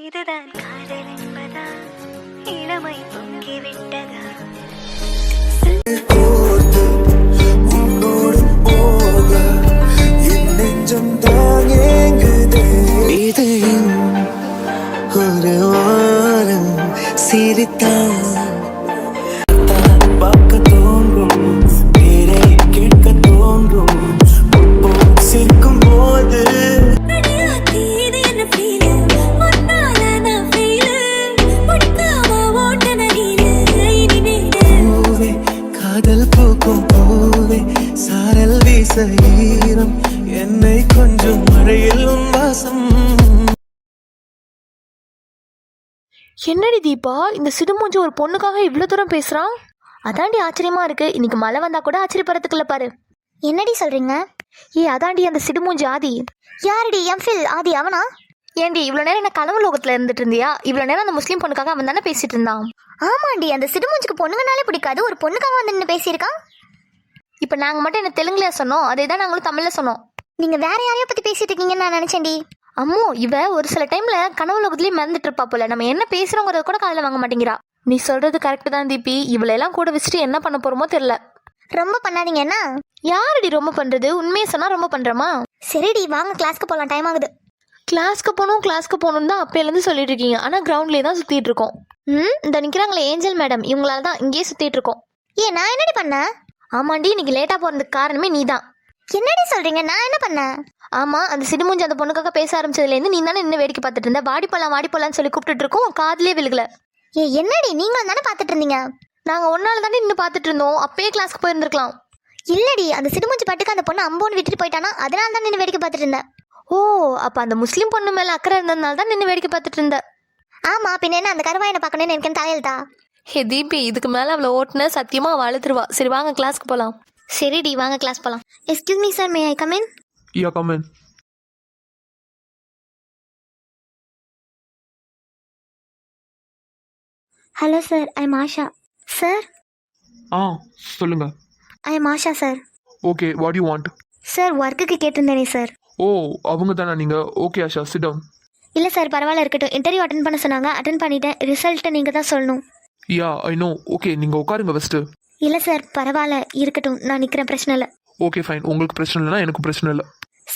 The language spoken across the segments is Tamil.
இதுதான் காதல் என்பதா, இளமை பொங்கிவிட்டதா? உன்னோடு போக என் நெஞ்சம் தான் ஏங்குதே. இதையும் ஒரு வாரம் சிரித்தான் பார்க்க தோன்றும், பேரை கேட்க தோன்றும். சிரிக்கும் போது காதல் பூக்கும் பூவே சாரல் வீச ஈரம் என்னை கொஞ்சம் மழையில் உன் வாசம். என்னடி தீபா, இந்த சிடுமூஞ்சி ஒரு பொண்ணுக்காக இவ்வளோ தூரம் பேசுகிறான்? அதாண்டி ஆச்சரியமா இருக்கு. இன்னைக்கு மழை வந்தா கூட ஆச்சரியப்படுறதுக்குள்ள பாரு. என்னடி சொல்றீங்க? அதாண்டி அந்த சிடுமூஞ்சி ஆதி. யாருடி? எம்ஃபில் ஆதி அவனா? ஏண்டி இவ்வளோ நேரம் என்ன கனவு லோகத்தில் இருந்துட்டு இருந்தியா? இவ்வளோ நேரம் அந்த முஸ்லீம் பொண்ணுக்காக அவன் தானே பேசிட்டு இருந்தான். ஆமாண்டி, அந்த சிடுமூஞ்சிக்கு பொண்ணுங்கனாலே பிடிக்காது, ஒரு பொண்ணுக்காக வந்து நின்று பேசியிருக்கான். இப்போ நாங்கள் மட்டும் என்ன தெலுங்குல சொன்னோம், அதே தான் நாங்களும் தமிழில் சொன்னோம். நீங்க வேற யாரையோ பத்தி பேசிட்டு இருக்கீங்கன்னு நான் நினைச்சேன்டி. அம்மோ, இவ ஒரு சில டைம்ல கனவு லோகத்துலேயே மறந்துட்டு இருப்பா போல. நம்ம என்ன பேசுறோங்கிறத கூட காலையில் வாங்க மாட்டேங்கிறா. நீ சொல்றது கரெக்டு தான் தீபி. இவளெல்லாம் கூட வச்சுட்டு என்ன பண்ண போறோமோ தெரியல. ரொம்ப பண்ணாதீங்க என்ன? யாரடி ரொம்ப பண்றது? உண்மையை சொன்னா ரொம்ப பண்றமா? சரிடி வாங்க, கிளாஸ்க்கு போகலாம், டைம் ஆகுது. கிளாஸ்க்கு போகணும் தான் அப்பையிலேருந்து சொல்லிட்டு இருக்கீங்க. ஆனால் கிரவுண்ட்லேயே தான் சுற்றிட்டு இருக்கோம். இந்த நிற்கிறாங்களே ஏஞ்சல் மேடம், இவங்களால தான் இங்கேயே சுற்றிட்டு இருக்கோம். நான் என்னடி பண்ணேன்? ஆமாண்டி, இன்னைக்கு லேட்டாக போகிறதுக்கு காரணமே நீ தான். என்னடி சொல்றீங்க? நான் என்ன பண்ணேன்? ஆமாம், அந்த சிடுமூஞ்சி அந்த பொண்ணுக்காக பேச ஆரம்பிச்சதுலேருந்து நீ தானே இன்னும் வேடிக்கை பார்த்துட்டு இருந்த. வாடி போலான்னு சொல்லி கூப்பிட்டுட்டு இருக்கோம், காதுலேயே விழுகல. என்னடி நீங்களும் தானே பார்த்துட்டு இருந்தீங்க? நாங்கள் ஒன்னால தானே இன்னும் பார்த்துட்டு இருந்தோம். அப்பயே கிளாஸ்க்கு போயிருந்துருக்கலாம். இல்லடி, அந்த சிடுமூஞ்சி பாட்டுக்கு அந்த பொண்ணு அம்போன்னு விட்டுட்டு போயிட்டானா, அதனால தான் நின்று வேடிக்கை பார்த்துட்டு இருந்தேன். ஓ, அப்போ அந்த முஸ்லீம் பொண்ணு மேலே அக்கறை இருந்ததுனால தான் நின்று வேடிக்கை பார்த்துட்டு இருந்த. ஆமா, பின்ன என்ன அந்த கருவாயனை பார்க்கணும்னு எனக்கு தலையெழுத்தா? தீபி, இதுக்கு மேலே அவளை ஓட்டுன சத்தியமாக அவள் அழுத்துருவா. சரி வாங்க கிளாஸ்க்கு போகலாம். சரிடி வாங்க கிளாஸ் போகலாம். Excuse me sir, may I come in? Yeah, come in. Hello sir, I am Asha. Sir சொல்லுங்க. I am Asha sir. Okay, what you want? Sir ஒர்க்குக்கு கேட்டிருந்தேனே சார். ஓ, அவங்க தானே நீங்கள்? Okay Asha, sit down. இல்லை சார் பரவாயில்ல, இருக்கட்டும். இன்டர்வியூ அட்டன் பண்ண சொன்னாங்க, அட்டன் பண்ணிட்டேன். ரிசல்ட்டை நீங்கள் தான் சொல்லணும். யா ஐ நோ. ஓகே, நீங்கள் உட்காருங்க ஃபஸ்ட்டு. இல்லை சார் பரவாயில்ல, இருக்கட்டும், நான் நிற்கிறேன், பிரச்சனை இல்லை. ஓகே ஃபைன், உங்களுக்கு பிரச்சனை இல்லைனா எனக்கு பிரச்சனை இல்லை.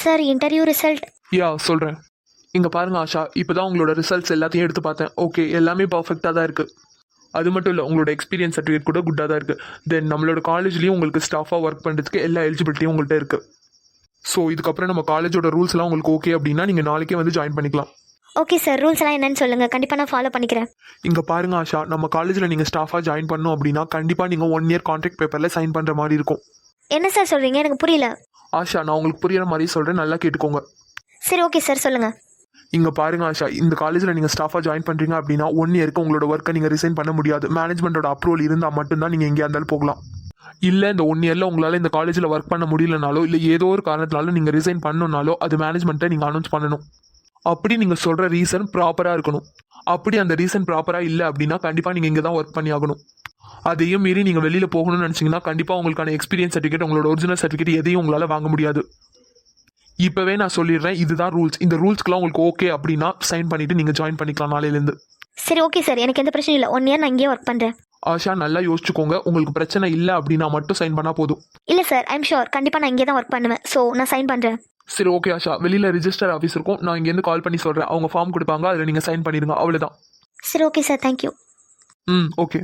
Sir interview result? யா சொல்கிறேன். இங்கே பாருங்க ஆஷா, இப்போ தான் உங்களோட ரிசல்ட்ஸ் எல்லாத்தையும் எடுத்து பார்த்தேன். ஓகே, எல்லாமே பர்ஃபெக்டாக தான் இருக்குது. அது மட்டும் இல்லை, உங்களோட எக்ஸ்பீரியன்ஸ் சர்டிஃபிகேட் கூட குட்டாக தான் இருக்குது. தென் நம்மளோட காலேஜ்லேயும் உங்களுக்கு ஸ்டாஃபாக ஒர்க் பண்ணுறதுக்கு எல்லா எலிஜிபிலிட்டியும் உங்கள்கிட்ட இருக்குது. ஸோ இதுக்கப்புறம் நம்ம காலேஜோட ரூல்ஸ்லாம் உங்களுக்கு ஓகே அப்படின்னா நீங்கள் நாளைக்கே வந்து ஜாயின் பண்ணிக்கலாம். ஓகே சார், ரூல்ஸ் எல்லாம் என்னன்னு சொல்லுங்கள், கண்டிப்பாக நான் ஃபாலோ பண்ணிக்கிறேன். இங்கே பாருங்க ஆஷா, நம்ம காலேஜில் நீங்கள் ஸ்டாஃபாக ஜாயின் பண்ணணும் அப்படின்னா கண்டிப்பாக நீங்கள் 1 year கான்ட்ராக்ட் பேப்பரில் சைன் பண்ணுற மாதிரி இருக்கும். என்ன சார் சொல்கிறீங்க? எனக்கு புரியல. ஆஷா, நான் உங்களுக்கு புரியுற மாதிரி சொல்கிறேன், நல்லா கேட்டுக்கோங்க. சரி ஓகே சார் சொல்லுங்கள். இங்கே பாருங்க ஆஷா, இந்த காலேஜில் நீங்கள் ஸ்டாஃபாக ஜாயின் பண்ணுறீங்க அப்படின்னா 1 yearக்கு உங்களோட ஒர்க்கை நீங்கள் ரிசைன் பண்ண முடியாது. மேனேஜ்மெண்ட்டோட அப்ரூவல் இருந்தால் மட்டும்தான் நீங்கள் எங்கேயா இருந்தாலும் போகலாம். இல்லை இந்த 1 yearல உங்களால் இந்த காலேஜில் ஒர்க் பண்ண முடியலனாலோ இல்லை ஏதோ ஒரு காரணத்தினாலும் நீங்கள் ரிசைன் பண்ணணுன்னாலோ அது மேனேஜ்மெண்ட்டை நீங்கள் அனௌன்ஸ் பண்ணணும். அப்படி நீங்கள் சொல்கிற ரீசன் ப்ராப்பராக இருக்கணும். அப்படி அந்த ரீசன் ப்ராப்பராக இல்லை அப்படின்னா கண்டிப்பாக நீங்கள் இங்கே தான் ஒர்க் பண்ணி ஆகணும். அதையும் மீறி நீங்கள் வெளியில் போகணும்னு நினச்சிங்கன்னா கண்டிப்பாக உங்களுக்கான எக்ஸ்பீரியன்ஸ் சர்டிஃபிகேட், உங்களோட ஒரிஜினல் சர்டிஃபிகேட் எதையும் உங்களால் வாங்க முடியாது. இப்போவே நான் சொல்லிடுறேன், இதுதான் ரூல்ஸ். இந்த ரூல்ஸ்க்குலாம் உங்களுக்கு ஓகே அப்படின்னா சைன் பண்ணிவிட்டு நீங்கள் ஜாயின் பண்ணிக்கலாம் நாளையிலேருந்து. சரி ஓகே சார், எனக்கு எந்த பிரச்சனையும் இல்லை. 1 year நான் இங்கேயே ஒர்க் பண்ணுறேன். ஆஷா, நல்லா யோசிச்சுக்கோங்க. உங்களுக்கு பிரச்சனை இல்லை அப்படின்னா மட்டும் சைன் பண்ணால் போதும். இல்லை சார், ஐம் ஷோர், கண்டிப்பாக நான் இங்கே தான் ஒர்க் பண்ணுவேன். ஸோ நான் சைன் பண்ணுறேன். சரி ஓகே ஆஷா, வெளியில் ரிஜிஸ்டர் ஆஃபீஸ் இருக்கும், நான் இங்கேருந்து கால் பண்ணி சொல்கிறேன். அவங்க ஃபார்ம் கொடுப்பாங்க, அதில் நீங்கள் சைன் பண்ணிடுங்க, அவ்வளோதான். சரி ஓகே சார், தேங்க்யூ. ஓகே.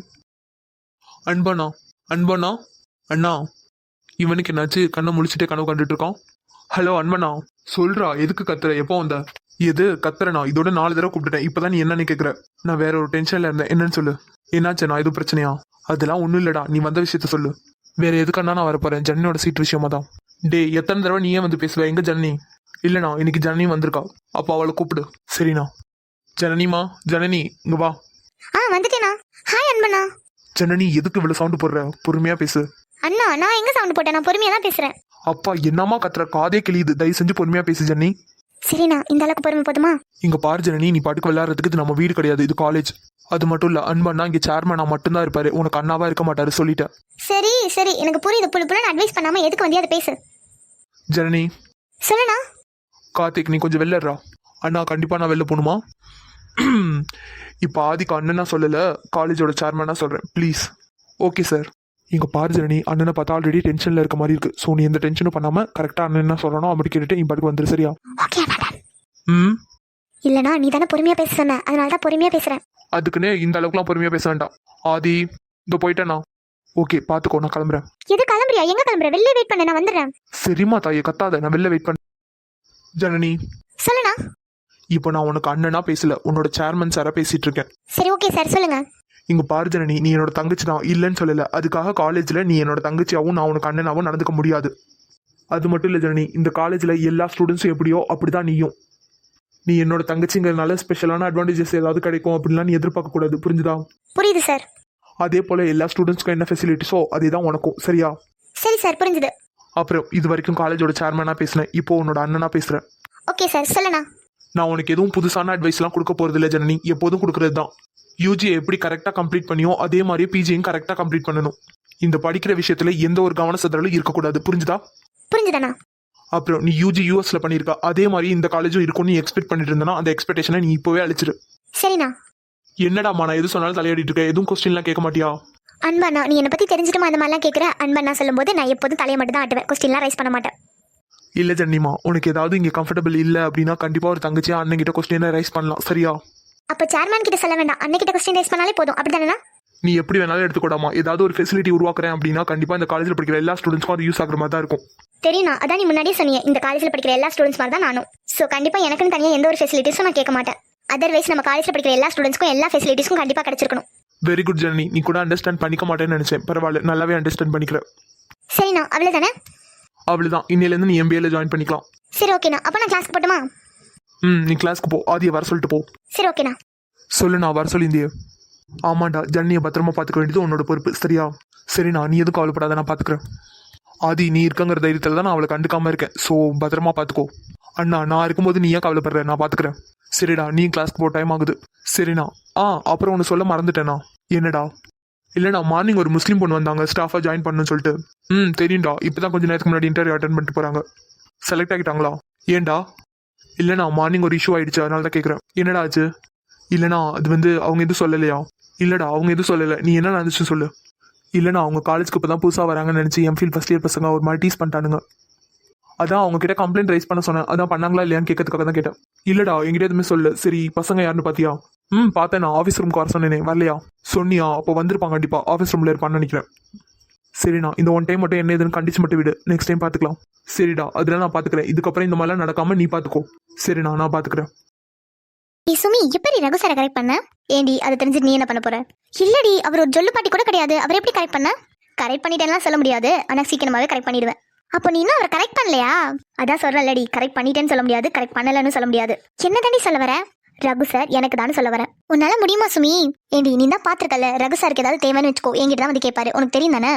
அன்பண்ணா அண்ணா, இவனுக்கு என்னாச்சு? கண்ணை முழிச்சிட்டே கனவு கண்டுட்டு இருக்கான். ஹலோ அன்பண்ணா, சொல்கிறா, எதுக்கு கத்துற? எப்போ வந்த? எது கத்துறனா? இதோட 4 தடவை கூப்பிட்டுட்டேன். இப்போ தான் நீ என்னன்னு கேட்குற? நான் வேற ஒரு டென்ஷனில் இருந்தேன். என்னன்னு சொல்லு. என்னாச்சு? நான் எதுவும் பிரச்சனையா? அதெல்லாம் ஒன்றும் இல்லைடா, நீ வந்த விஷயத்த சொல்லு. வேற எதுக்கண்ணா நான் வரப்போறேன்? ஜனனியோட சீட் விஷயமா தான். டே, எத்தனை தடவை நீயே வந்து பேசுவ? எங்க ஜனனி? இல்லைண்ணா, இன்னைக்கு ஜனனி வந்திருக்கா. அப்போ அவளை கூப்பிடு. சரிண்ணா. ஜனனிமா, ஜனனி இங்க வா. வந்துட்டேண்ணா. ஹாய் அன்பண்ணா. ஜனனி, எதுக்கு இவ்வளவு சவுண்ட் போடுற? பொறுமையா பேசு. அண்ணா, நான் எங்க சவுண்ட் போட்டேன்? நான் பொறுமையா தான் பேசுறேன். அப்பா, என்னமா கத்துற? காதே கிளியுது. தயவு செஞ்சு பொறுமையா பேசு ஜனனி. சரிண்ணா, இந்த அளவுக்கு பொறுமை போதுமா? இங்க பாரு ஜனனி, நீ பாட்டுக்கு விளையாடுறதுக்கு இது நம்ம வீடு கிடையாது, இது காலேஜ். அது மட்டும் இல்ல, அன்பண்ணா இங்க சேர்மனா மட்டும்தான் இருப்பாரு, உனக்கு அண்ணாவா இருக்க மாட்டாரு, சொல்லிட்டேன். சரி சரி, எனக்கு புரியுது. புள்ள அட்வைஸ் பண்ணாம எதுக்கு வந்து அதை பேசு. ஜனனி. சொல்லுண்ணா. கார்த்திக், நீ கொஞ்சம் வெளிலடுறா. அண்ணா, கண்டிப்பா நான் வெளில போகணுமா? இப்போ ஆதிக்கு அண்ணனா சொல்லலை, காலேஜோட சேர்மனா சொல்கிறேன் ப்ளீஸ். Okay sir. இங்கே பாரு ஜனனி, அண்ணனை பார்த்தா ஆல்ரெடி டென்ஷனில் இருக்க மாதிரி இருக்குது. ஸோ நீ எந்த டென்ஷனும் பண்ணாமல் கரெக்டாக அண்ணன் என்ன சொல்கிறனோ அப்படி கேட்டுட்டு நீ பாட்டுக்கு வந்துரு, சரியா? ஓகே அண்ணா. ம். இல்லைனா நீ தானே பொறுமையாக பேச சொன்ன, அதனால தான் பொறுமையாக பேசுகிறேன். அதுக்குன்னு இந்த அளவுக்குலாம் பொறுமையாக பேச வேண்டாம். ஆதி இதோ போயிட்டேண்ணா. ஓகே பார்த்துக்கோ, நான் கிளம்புறேன். எது கிளம்புறியா? எங்கே கிளம்புற? வெளியே வெயிட் பண்ண, நான் வந்துடுறேன். சரிம்மா தாயே, கத்தாத, நான் வெளில வெயிட் பண்ண. ஜனனி சொல்லுண்ணா. இப்போ நான் உனக்கு அண்ணனா பேசல, உன்னோட சேர்மன் சாரா பேசிட்டு இருக்கேன். சரி ஓகே சார், சொல்லுங்க. இங்க பாரு ஜனனி, நீ என்னோட தங்கச்சி தான், இல்லைன்னு சொல்லல. அதுக்காக காலேஜ்ல நீ என்னோட தங்கச்சியாவும் நான் உனக்கு அண்ணனாவும் நடந்துக்க முடியாது. அது மட்டும் இல்லை ஜனனி, இந்த காலேஜ்ல எல்லா ஸ்டூடெண்ட்ஸும் எப்படியோ அப்படிதான் நீயும். நீ என்னோட தங்கச்சிங்கிறதுனால ஸ்பெஷலான அட்வான்டேஜஸ் ஏதாவது கிடைக்கும் அப்படின்லாம் நீ எதிர்பார்க்க கூடாது, புரிஞ்சுதா? புரியுது சார். அதே போல எல்லா ஸ்டூடெண்ட்ஸ்க்கும் என்ன ஃபெசிலிட்டிஸோ அதே தான் உனக்கும், சரியா? சரி சார், புரிஞ்சுது. அப்புறம் இது வரைக்கும் காலேஜோட சேர்மனா பேசினேன், இப்போ உன்னோட அண்ணனா பேசுறேன். ஓகே சார், சொல்லுண்ணா. நான் உனக்கு எதுவும் புதுசான அட்வைஸ்லாம் கொடுக்க போறது இல்லை ஜனனி, எப்போதும் கொடுக்கறது தான். யூஜி எப்படி கரெக்டாக கம்ப்ளீட் பண்ணியோ அதே மாதிரி பிஜியும் கரெக்டாக கம்ப்ளீட் பண்ணணும். இந்த படிக்கிற விஷயத்துல எந்த ஒரு கவன சிதறலும் இருக்கக்கூடாது, புரிஞ்சுதா? புரிஞ்சுதாண்ணா. அப்புறம் நீ யூஜி யூஎஸ்ல பண்ணியிருக்கா, அதே மாதிரி இந்த காலேஜும் இருக்கும்னு நீ எக்ஸ்பெக்ட் பண்ணிட்டு இருந்தனா அந்த எக்ஸ்பெக்டேஷனை நீ இப்போவே அழிச்சிரு. சரிண்ணா. என்னடாமா நான் எது சொன்னாலும் தலையாடிட்டு இருக்கேன், எதுவும் கொஸ்டின்லாம் கேட்க மாட்டியா? அன்பண்ணா, நீ என்னை பற்றி தெரிஞ்சுட்டுமா அந்த மாதிரிலாம் கேட்குற? அன்பண்ணா சொல்லும்போது நான் எப்போதும் தலையை மட்டும் தான் ஆட்டுவேன், கொஸ்டின்லாம் ரைஸ் பண்ண மாட்டேன். இல்லை ஜன்னிமா, உனக்கு ஏதாவது இங்கே கம்ஃபர்டபுள் இல்லை அப்படின்னா கண்டிப்பாக ஒரு தங்கச்சியா அண்ணன் கிட்ட கொஸ்டினை ரைஸ் பண்ணலாம், சரியா? அப்போ சேர்மேன் கிட்ட சொல்ல வேண்டாம், அன்னைக்கு கிட்ட கொஸ்டின் ரைஸ் பண்ணாலே போதும், அப்படிதானே? நீ எப்படி வேணாலும் எடுத்துக்கூடாமா. ஏதாவது ஒரு ஃபெசிலிட்டி உருவாக்குறேன் அப்படின்னா கண்டிப்பாக இந்த காலேஜில் படிக்கிற எல்லா ஸ்டூடெண்ட்ஸ்க்கும் அது யூஸ் ஆகிற மாதிரி தான் இருக்கும். தெரியும்ண்ணா, அதான் நீ முன்னாடியே சொன்னீங்க, இந்த காலேஜில் படிக்கிற எல்லா ஸ்டூடெண்ட்ஸ் மாதிரி தான் நானும். ஸோ கண்டிப்பாக எனக்குன்னு தனியாக எந்த ஒரு ஃபெசிலிட்டிஸும் நான் கேட்க மாட்டேன். அதர்வைஸ் நம்ம காலேஜில் படிக்கிற எல்லா ஸ்டூடெண்ட்ஸ்க்கும் எல்லா ஃபெசிலிட்டிஸும் கண்டிப்பாக கிடைச்சிருக்கணும். வெரி குட் ஜர்னி, நீ கூட அண்டர்ஸ்டாண்ட் பண்ணிக்க மாட்டேன்னு நினைச்சேன், பரவாயில்ல, நல்லாவே அண்டர்ஸ்டாண்ட் பண்ணிக்கிறேன். சரிண்ணா, அவ்வளோதானே? அவ்வளோதான், இன்னிலேருந்து நீ எம்பிஏல ஜாயின் பண்ணிக்கலாம். சரி ஓகேண்ணா, அப்போ நான் கிளாஸ்க்கு போட்டுமா? நீ கிளாஸ்க்கு போ, ஆதியை வர சொல்லிட்டு போ. சரி ஓகேண்ணா. சொல்லு, நான் வர சொல்லியிருந்தியே. ஆமாண்டா, ஜன்னியை பத்திரமா பார்த்துக்க வேண்டியது உன்னோட பொறுப்பு, சரியா? சரிண்ணா, நீ எதுவும் கவலைப்படாத, நான் பார்த்துக்கிறேன். ஆதி நீ இருக்கங்கிற தைரியத்தில் தான் நான் அவளை கண்டுக்காம இருக்கேன். ஸோ பத்திரமா பார்த்துக்கோ. அண்ணா நான் இருக்கும்போது நீ ஏன் கவலைப்படுற, நான் பார்த்துக்கிறேன். சரிடா, நீ கிளாஸ்க்கு போ, டைம் ஆகுது. சரிண்ணா. அப்புறம் ஒன்று சொல்ல மறந்துட்டேண்ணா. என்னடா? இல்லைண்ணா, மார்னிங் ஒரு முஸ்லீம் பொண்ணு வந்தாங்க ஸ்டாஃபாக ஜாயின் பண்ணணும்னு சொல்லிட்டு. தெரியும்டா, இப்போ தான் கொஞ்சம் நேரத்துக்கு முன்னாடி இன்டர்வியூ அட்டன் பண்ணிட்டு போகிறாங்க. செலக்ட் ஆகிட்டாங்களா? ஏன்டா? இல்லைண்ணா, மார்னிங் ஒரு இஷ்யூ ஆயிடுச்சு, அதனால தான் கேட்குறேன். என்னடா ஆச்சு? இல்லைண்ணா, அது வந்து அவங்க எதுவும் சொல்லலையா? இல்லைடா, அவங்க எதுவும் சொல்லலை, நீ என்ன நினச்சி சொல்லு. இல்லைண்ணா, அவங்க காலேஜ்க்கு இப்போ தான் புதுசாக வராங்கன்னு நினச்சி எம்ஃபில் ஃபஸ்ட் இயர் பசங்க ஒரு மாதிரி டீஸ் பண்ணிட்டானுங்க. அதான் அவங்க கிட்ட கம்ப்ளைண்ட் ரைஸ் பண்ண சொன்னேன், அதான் பண்ணாங்களா இல்லையான்னு கேட்கறதுக்காக தான் கேட்டேன். இல்லைடா, என்கிட்ட எதுவுமே சொல்லு. சரி, பசங்க யாருன்னு பார்த்தியா? பார்த்தேன், நான் ஆஃபீஸ் ரூம்க்கு வர சொன்னேனே, வரலையா? சொன்னியா? அப்போ வந்திருப்பாங்க கண்டிப்பாக, ஆஃபீஸ் ரூமில் இருப்பான்னு நினைக்கிறேன். சரிண்ணா, இந்த ஒன் டைம் மட்டும் என்ன எதுன்னு கண்டிச்சு மட்டும் விடு, நெக்ஸ்ட் டைம் பார்த்துக்கலாம். சரிடா, அதெல்லாம் நான் பார்த்துக்கிறேன். இதுக்கப்புறம் இந்த மாதிரிலாம் நடக்காம நீ பார்த்துக்கோ. சரிண்ணா, நான் பார்த்துக்கிறேன். சுமி, எப்படி ரகு சாரை கரெக்ட் பண்ண? ஏண்டி, அதை தெரிஞ்சு நீ என்ன பண்ண போற? இல்லடி, அவர் ஒரு ஜொல்லு பாட்டி கூட கிடையாது, அவர் எப்படி கரெக்ட் பண்ண? கரெக்ட் பண்ணிட்டேன்லாம் சொல்ல முடியாது, ஆனால் சீக்கிரமாவே கரெக்ட் பண்ணிடுவேன். அப்போ நீ இன்னும் அவர் கரெக்ட் பண்ணலையா? அதான் சொல்றேன்லடி, கரெக்ட் பண்ணிட்டேன்னு சொல்ல முடியாது, கரெக்ட் பண்ணலன்னு சொல்ல முடியாது. என்ன தாண்டி சொல்ல வர? ரகு சார் எனக்கு தானே சொல்ல வரேன். உன்னால முடியுமா சுமி? ஏண்டி, நீ தான் பாத்துருக்கல, ரகு சாருக்கு ஏதாவது தேவைன்னு வச்சுக்கோ, என்கிட்ட தான் வந்து கேட்பாரு. உனக்கு தெரியும் தானே?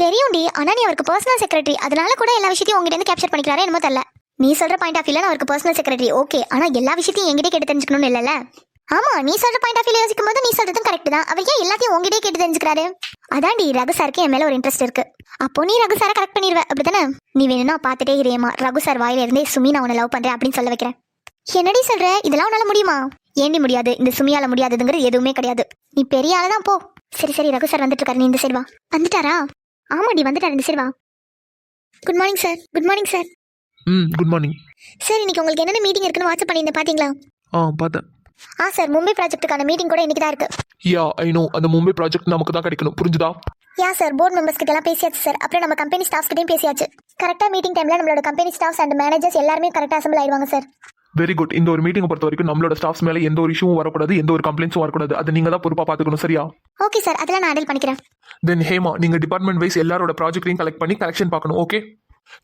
தெரியும்டி, ஆனா நீ அவருக்கு பர்சனல் செக்ரட்டரி, அதனால கூட எல்லா விஷயத்தையும் உங்ககிட்ட இருந்து கேப்சர் பண்ணிக்கிறாரே என்னமோ தெரியல. நீ சொல்ற பாயிண்ட் ஆஃப் வியூல நான் அவருக்கு பர்சனல் செக்ரட்டரி ஓகே, ஆனா எல்லா விஷயத்தையும் என்கிட்ட கேட்டு தெரிஞ்சுக்கணும்னு இல்லைல்ல? ஆமா, நீ சொல்ற பாயிண்ட் ஆஃப் வியூல யோசிக்கும் போது நீ சொல்றதும் கரெக்ட் தான். அவர் ஏன் எல்லாத்தையும் உங்ககிட்டே கேட்டு தெரிஞ்சுக்கிறாரு? அதான்டி, ரகு சாருக்கு என் மேல ஒரு இன்ட்ரெஸ்ட் இருக்கு. அப்போ நீ ரகு சாரை கரெக்ட் பண்ணிடுவ, அப்படித்தானே? நீ வேணும்னா பாத்துட்டே இறையமா, ரகு சார் வாயில இருந்தே சுமி நான் உன்னை லவ் பண்றேன் அப்படின்னு சொல்ல வைக்கிறேன். என்னடி சொல்ற? இதெல்லாம் உன்னால முடியுமா? ஏண்டி முடியாது? இந்த சுமியால முடியாதுங்கிறது எதுவுமே கிடையாது. நீ பெரிய ஆளதான் போ. சரி சரி, ரகு சார் வந்துட்டு இருக்காரு, நீ இந்த சைடு வா. வந்துட்டாரா? ஆமாடி, வந்துட்டாரு, இந்த சைடு வா. Good morning sir. Good morning sir. Good morning sir. இன்னைக்கு உங்களுக்கு என்னென்ன மீட்டிங் இருக்குன்னு வாட்ஸ்அப் பண்ணியிருந்தேன், பாத்தீங்களா? பார்த்தேன். சார், மும்பை ப்ராஜெக்ட்டுக்கான மீட்டிங் கூட இன்னைக்கு தான் இருக்கு. யா, ஐ நோ. அந்த மும்பை ப்ராஜெக்ட் நமக்கு தான் கிடைக்கணும், புரிஞ்சுதா? யா சார், போர்ட் மெம்பர்ஸ் கிட்ட எல்லாம் பேசியாச்சு சார். அப்புறம் நம்ம கம்பெனி ஸ்டாஃப்ஸ் கிட்டயும் பேசியாச்சு. கரெக்டா மீட்டிங் டைம்ல நம்மளோட கம்பெனி ஸ்டாஃப்ஸ் அண்ட் மேனேஜர்ஸ் எல்லாரும் கரெக்டா அசெம்பிள் ஆயிடுவாங்க சார். Very good. இந்த ஒரு மீட்டிங் பொறுத்த வரைக்கும் நம்மளோட ஸ்டாஃப்ஸ் மேல எந்த ஒரு இஷ்யூவும் வரக்கூடாது, எந்த ஒரு கம்ப்ளைண்ட்ஸும் வரக்கூடாது. அதை நீங்க தான் பொறுப்பா பாத்துக்கணும், சரியா? ஓகே சார், அதெல்லாம் நான் ஹேண்டில் பண்ணிக்கிறேன். தென் ஹேமா, நீங்க டிபார்ட்மெண்ட் வைஸ் எல்லாரோட ப்ராஜெக்ட்டையும் கலெக்ட் பண்ணி கரெக்ஷன் பார்க்கணும், ஓகே?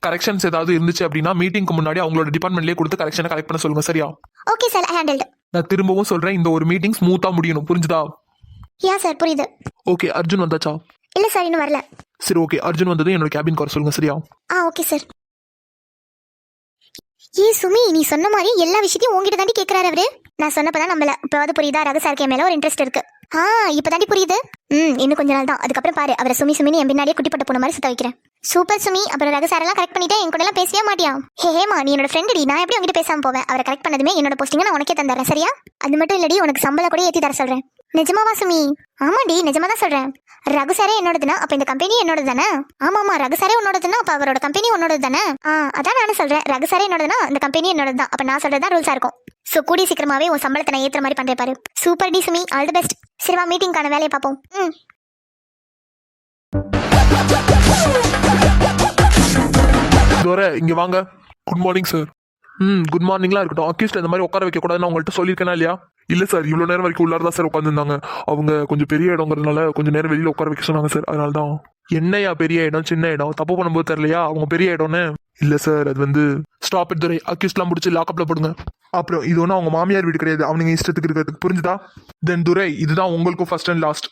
கரெக்ஷன்ஸ் ஏதாவது இருந்துச்சு அப்படின்னா மீட்டிங்க்கு முன்னாடி அவங்களோட டிபார்ட்மெண்ட்லேயே கொடுத்து கரெக்ஷனை கலெக்ட் பண்ண சொல்லுங்க, சரியா? Okay sir, handled. நான் திரும்பவும் சொல்றேன், இந்த ஒரு மீட்டிங் ஸ்மூத்தா முடியணும், புரிஞ்சுதா? யா சார், புரியுது. ஓகே, அர்ஜுன் வந்தாச்சா? இல்ல சார், இன்னும் வரல. சரி, ஓகே, அர்ஜுன் வந்ததும் என்னோட கேபின் வர சொல்லுங்க, சரியா? Okay sir. சுமி, நீ சொன்ன மாதிரி எல்லா விஷயத்தையும் உங்ககிட்ட தாண்டி கேட்கறாரு அவரு. நான் சொன்னப்பதான் நம்மள இப்போது புரியுதா? ரகு சாருக்கு மேல ஒரு இன்ட்ரெஸ்ட் இருக்கு. இப்ப தாண்டி புரியுது. இன்னும் கொஞ்ச நாள் தான், அதுக்கப்புறம் பாரு அவரை சுமி சுமின்னு என் பின்னாடியே குட்டிப்பட்ட போன மாதிரி சுத்த வைக்கிறேன். சூப்பர் சுமி. அப்புறம் ரகு சாரெல்லாம் கரெக்ட் பண்ணிட்டேன், என் கூட எல்லாம் பேசவே மாட்டியா? ஹேமா, நீ என்னோட ஃப்ரெண்ட் டி, நான் எப்படி உங்ககிட்ட பேசாம போவேன்? அவரை கரெக்ட் பண்ணதுமே என்னோட போஸ்டிங்க நான் உனக்கே தந்துறேன், சரியா? அது மட்டும் இல்லடி, உனக்கு சம்பளம் கூட ஏத்தி தர சொல்றேன். நிஜமாவா சுமி? ஆமாடி, நிஜமா தான் சொல்றேன். ரகு சாரே என்னோடதுன்னா அப்ப இந்த கம்பெனி என்னோடது தானே? ஆமா, ரகு சாரே உன்னோடதுன்னா அப்ப அவரோட கம்பெனி உன்னோடது தானே? அதான் நானும் சொல்றேன், ரகு சாரே என்னோடதுன்னா இந்த கம்பெனி என்னோடது தான். அப்ப நான் சொல்றதுதான் ரூல்ஸா இருக்கும். சோ கூடி சீக்கிரமாவே உன் சம்பளத்தை நான் ஏத்துற மாதிரி பண்றேன் பாரு. சூப்பர் டி சுமி, ஆல் தி பெஸ்ட். சரி வா, மீட்டிங்கான வேலையை பார்ப்போம். துரை இங்க வாங்க. Good morning sir. குட் மார்னிங்லாம் இருக்கட்டும். அக்யூஸ்ட் இந்த மாதிரி உட்கார வைக்க கூடாதுன்னு உங்கள்கிட்ட சொல்லியிருக்கேனா இல்லையா? இல்ல சார், இவ்வளவு நேரம் வரைக்கும் உள்ளார தான் சார் உட்காந்துருந்தாங்க. அவங்க கொஞ்சம் பெரிய இடங்கிறதுனால கொஞ்சம் நேரம் வெளியில உட்கார வைக்க சொன்னாங்க சார், அதனால தான். என்னையா பெரிய இடம் சின்ன இடம்? தப்பு பண்ணும்போது தெரியலையா அவங்க பெரிய இடம்னு? இல்ல சார், அது வந்து ஸ்டாப் இட் துரை. அக்யூஸ்ட்லாம் முடிச்சு லாக்அப்ல போடுங்க. அப்புறம் இது ஒன்றும் அவங்க மாமியார் வீடு கிடையாது, அவனுங்க இஷ்டத்துக்கு இருக்கிறதுக்கு, புரிஞ்சுதா? தென் துரை, இதுதான் உங்களுக்கும் ஃபர்ஸ்ட் அண்ட் லாஸ்ட்.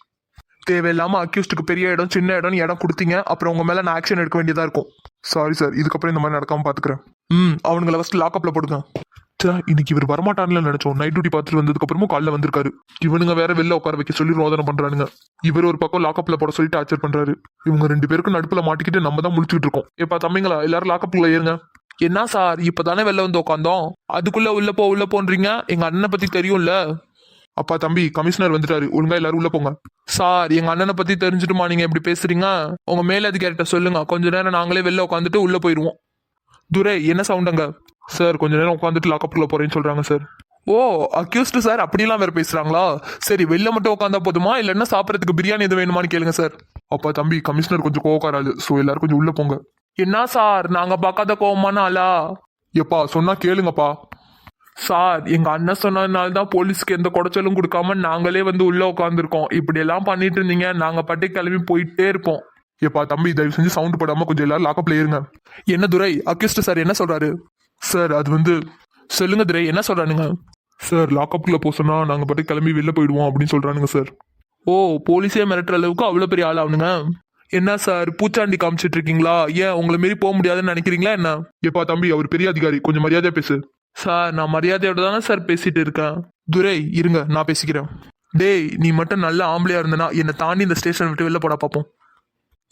தேவையில்லாம அக்யூஸ்டுக்கு பெரிய இடம் சின்ன இடம் இடம் கொடுத்தீங்க, அப்புறம் உங்க மேல நான் ஆக்ஷன் எடுக்க வேண்டியதா இருக்கும். சாரி சார், இதுக்கப்புறம் இந்த மாதிரி நடக்காம பாத்துக்கிறேன். அவனுங்களை ஃபர்ஸ்ட் லாக்அப்ல போடுங்க. இன்னைக்கு இவர் வரமாட்டான்ல நினைச்சோம். நைட் டியூட்டி பார்த்துட்டு வந்ததுக்கு அப்புறமும் காலைல வந்திருக்காரு. இவனுங்க வேற வெளில உட்கார வைக்க சொல்லி ரோதனை பண்றானுங்க. இவர் ஒரு பக்கம் லாக்அப்ல போட சொல்லி டார்ச்சர் பண்றாரு. இவங்க 2 பேருக்கும் நடுப்புல மாட்டிக்கிட்டு நம்ம தான் முடிச்சுட்டு இருக்கோம். எப்பா தம்பிங்களா, எல்லாரும் லாக்அப்ல ஏறுங்க. என்ன சார், இப்பதானே வெளில வந்து உட்காந்தோம், அதுக்குள்ள உள்ள போன்றீங்க? எங்க அண்ணனை பத்தி தெரியும்ல. அப்பா தம்பி, கமிஷனர் வந்துட்டாரு, ஒழுங்கா எல்லாரும் உள்ள போங்க. சார், எங்க அண்ணனை பத்தி தெரிஞ்சுட்டுமா நீங்க எப்படி பேசுறீங்க? உங்க மேலதிகாரிட்ட சொல்லுங்க, கொஞ்ச நேரம் நாங்களே வெளில உட்காந்துட்டு உள்ள போயிருவோம். துரை, என்ன சவுண்டங்க? சார், கொஞ்ச நேரம் உட்காந்துட்டு லாக்அப்ல போறேன்னு சொல்றாங்க சார். ஓ, அக்யூஸ்ட் சார் அப்படிலாம் வேற பேசுறாங்களா? சரி, வெளில மட்டும் உட்காந்தா போதுமா, இல்லைன்னா சாப்பிடறதுக்கு பிரியாணி எதுவும் வேணுமான்னு கேளுங்க சார். அப்பா தம்பி, கமிஷனர் கொஞ்சம் கோவக்காராளு, சோ எல்லாரும் கொஞ்சம் உள்ள போங்க. என்ன சார், நாங்க பார்க்காத கோவமான ஆளா? எப்பா சொன்னா கேளுங்கப்பா. சார், எங்க அண்ணன் சொன்னதுனால தான் போலீஸ்க்கு எந்த குடைச்சலும் கொடுக்காம நாங்களே வந்து உள்ள உட்காந்துருக்கோம். இப்படி எல்லாம் பண்ணிட்டு இருந்தீங்க, நாங்க பட்டி கிளம்பி போயிட்டே இருப்போம். எப்பா தம்பி, தயவு செஞ்சு சவுண்ட் போடாம கொஞ்சம் எல்லாரும் லாக்அப்ல ஏறுங்க. என்ன துரை, அக்யூஸ்ட் சார் என்ன சொல்றாரு? சார், அது வந்து சொல்லுங்க துரை, என்ன சொல்றானுங்க? சார், லாக்அப்ல போக சொன்னா நாங்க பட்டி கிளம்பி வெளில போயிடுவோம் அப்படின்னு சொல்றானுங்க சார். ஓ, போலீஸே மிரட்டுற அளவுக்கு அவ்வளவு பெரிய ஆள் அவனுங்க. என்ன சார், பூச்சாண்டி காமிச்சிட்டு இருக்கீங்களா? ஏன் உங்களை மீறி போக முடியாதுன்னு நினைக்கிறீங்களா என்ன? எப்பா தம்பி, அவர் பெரிய அதிகாரி, கொஞ்சம் மரியாதையா பேசு. சார், நான் மரியாதையோட தானே சார் பேசிட்டு இருக்கேன். துரை இருங்க, நான் பேசிக்கிறேன். டேய், நீ மட்டும் நல்ல ஆம்பளையா இருந்தனா என்னை தாண்டி இந்த ஸ்டேஷன் விட்டு வெளில போடா பார்ப்போம்.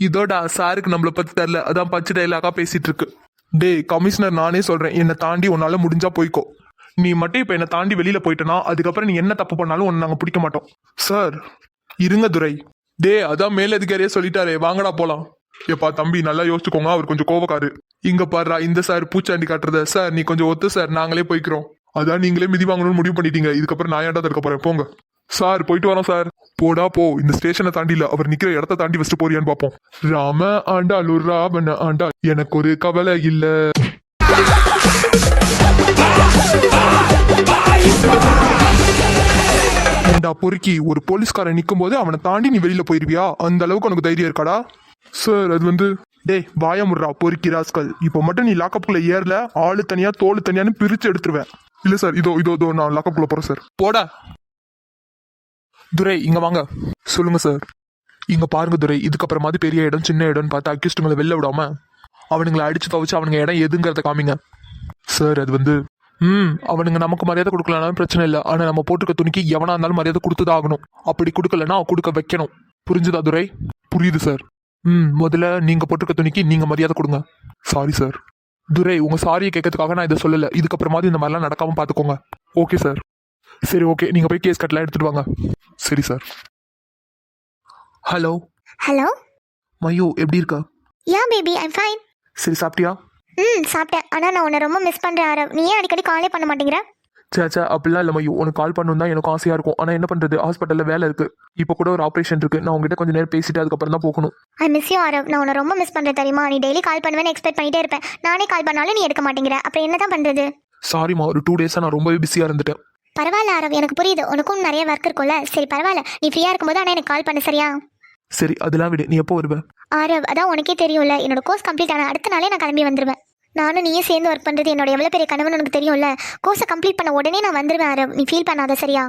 இதோட சாருக்கு நம்மளை பத்தி தெரியல, அதான் பச்சை டைலாக்கா பேசிட்டு இருக்கு. டேய் கமிஷனர், நானே சொல்றேன், என்னை தாண்டி உன்னால முடிஞ்சா போய்க்கோ. நீ மட்டும் இப்ப என்னை தாண்டி வெளியில போயிட்டனா அதுக்கப்புறம் நீ என்ன தப்பு பண்ணாலும் உன்னை நாங்க பிடிக்க மாட்டோம். சார் இருங்க துரை. டே, அதான் மேலதிகாரியே சொல்லிட்டாரே, வாங்கடா போலாம். எப்பா தம்பி, நல்லா யோசிச்சுக்கோங்க, அவர் கொஞ்சம் கோவக்காரு. இங்க பாருடா, இந்த சார் பூச்சாண்டி காட்டுறத. சார், நீ கொஞ்சம் ஒத்து சார், நாங்களே போய்க்கிறோம். அதான் நீங்களே மிதி வாங்கணும்னு முடிவு பண்ணிட்டீங்க, இதுக்கப்புறம் நான் ஏன்டா தடுக்க போறேன், போங்க. சார், போயிட்டு வரோம் சார். போடா போ, இந்த ஸ்டேஷனை தாண்டி இல்ல, அவர் நிக்கிற இடத்த தாண்டி ஃபர்ஸ்ட் போறியான்னு பாப்போம். ராம ஆண்டாலு ராவண ஆண்டா, எனக்கு ஒரு கவலை இல்ல. ஏண்டா பொறுக்கி, ஒரு போலீஸ்காரன் நிக்கும் போது அவனை தாண்டி நீ வெளியில போயிருவியா? அந்த அளவுக்கு உனக்கு தைரியம் இருக்காடா? சார், அது வந்து டேய் வாய முடுறா பொறுக்கி ராஸ்கல். இப்போ மட்டும் நீ லாக்அப்குள்ள ஏறல, ஆளு தனியா தோல் தனியான்னு பிரிச்சு எடுத்துருவேன். இல்ல சார், இதோ நான் லாக்அப்குள்ள போறேன் சார். போடா. துரை இங்க வாங்க. சொல்லுங்க சார். இங்க பாருங்க துரை, இதுக்கப்புறமாவது பெரிய இடம் சின்ன இடம்னு பார்த்து அக்யூஸ்டுங்களை வெளில விடாம அவனுங்களை அடிச்சு துவச்சு அவனுங்க இடம் எதுங்கிறத காமிங்க. சார், அது வந்து அவனுங்க நமக்கு மரியாதை கொடுக்கலனாலும் பிரச்சனை இல்லை, ஆனா நம்ம போட்டுக்க துணிக்கு எவனா இருந்தாலும் மரியாதை கொடுத்துதான் ஆகணும். அப்படி கொடுக்கலன்னா கொடுக்க வைக்கணும். புரிஞ்சுதா துரை? புரியுது சார். முதல்ல நீங்க போட்டுக்க துணிக்கு நீங்க மரியாதை கொடுங்க. Sorry sir. துரை, உங்க சாரியை கேட்கறதுக்காக நான் இதை சொல்லல, இதுக்கப்புறமாவது இந்த மாதிரிலாம் நடக்காம பாத்துக்கோங்க. Okay sir. சரி ஓகே, நீங்க போய் கேஸ் கட்டலாம் எடுத்துட்டு வாங்க. சரி சார். ஹலோ ஹலோ மயூ, எப்படி இருக்க? யா பேபி, ஐம் ஃபைன். சரி, சாப்பிட்டியா? சாப்பிட்டேன். ஆனா நான் உன்னை ரொம்ப மிஸ் பண்றேன் ஆரவ். நீ ஏன் அடிக்கடி காலே பண்ண மாட்டேங்கிற? சேச்சா, அப்படிலாம் இல்லை மயூ, உனக்கு கால் பண்ணணும் தான் எனக்கு ஆசையா இருக்கும். ஆனா என்ன பண்றது, ஹாஸ்பிட்டல்ல வேலை இருக்கு. இப்போ கூட ஒரு ஆப்ரேஷன் இருக்கு, நான் உங்ககிட்ட கொஞ்சம் நேரம் பேசிட்டு அதுக்கப்புறம் தான் போகணும். ஐ மிஸ் யூ ஆரவ். நான் உன்னை ரொம்ப மிஸ் பண்றேன் தெரியுமா? நீ டெய்லி கால் பண்ணுவேன்னு எக்ஸ்பெக்ட் பண்ணிட்டே இருப்பேன். நானே கால் பண்ணாலும் நீ எடுக்க மாட்டேங்கிற. அப்புறம் என்னதான் பண்றது? சாரிமா, ஒரு 2 டேஸா நான் ரொம்பவே பிஸியா இருந்துட்டேன். பரவாயில்ல ஆரவ், எனக்கு புரியுது, உனக்கும் நிறைய ஒர்க் இருக்கும்ல. சரி பரவாயில்ல, நீ ஃப்ரீயா இருக்கும்போது ஆனா எனக்கு கால் பண்ண, சரியா? சரி, அதெல்லாம் விடு. நீ எப்போ வருவ? ஆரவ், அதான் உனக்கே தெரியும்ல, என்னோட கோர்ஸ் கம்ப்ளீட் ஆன அடுத்த நாளே நான் கிளம்பி வந்துருவேன். நானும் நீயே சேர்ந்து ஒர்க் பண்றது என்னோட எவ்வளவு பெரிய கனவுன்னு உனக்கு தெரியும்ல. கோர்ஸை கம்ப்ளீட் பண்ண உடனே நான் வந்துருவேன் ஆரவ். நீ ஃபீல் பண்ணாத, சரியா?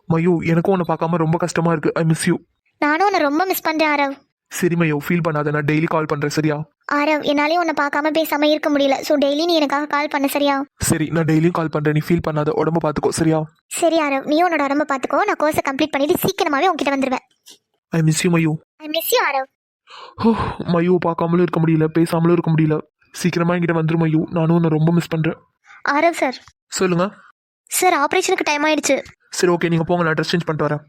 மயூ, எனக்கும் உன்னை பார்க்காம ரொம்ப கஷ்டமா இருக்கு. ஐ மிஸ் யூ. நானும் உன்னை ரொம்ப மிஸ் பண்றேன் ஆரவ். சரி மயூ, ஃபீல் பண்ணாத, நான் டெய்லி கால் பண்றேன், சரியா? ஆரவ், என்னாலே உன்னை பார்க்காம பேசாம இருக்க முடியல. ஸோ டெய்லி நீ எனக்காக கால் பண்ண, சரியா? சரி, நான் டெய்லியும் கால் பண்றேன், நீ ஃபீல் பண்ணாத, உடம்ப பாத்துக்கோ, சரியா? சரி ஆரவ், நீ உன்னோட உடம்ப பாத்துக்கோ. நான் கோர்ஸை கம்ப்ளீட் பண்ணிட்டு சீக்கிரமாவே உன்கிட்ட வந்துருவேன். I miss you Mayu. I miss you Aarav. Oh, மயுவை பார்க்காமலும் இருக்க முடியல, பேசாமலும் இருக்க முடியல. சீக்கிரமா என்கிட்ட வந்துரு மயு, நானும் உன்னை ரொம்ப மிஸ் பண்றேன். ஆரவ் சார். சொல்லுங்க. சார் ஆப்ரேஷனுக்கு டைம் ஆயிடுச்சு. சரி ஓகே, நீங்க போங்க, நான் ட்ரெஸ் சேஞ்ச் பண்ணிட்டு வரேன்.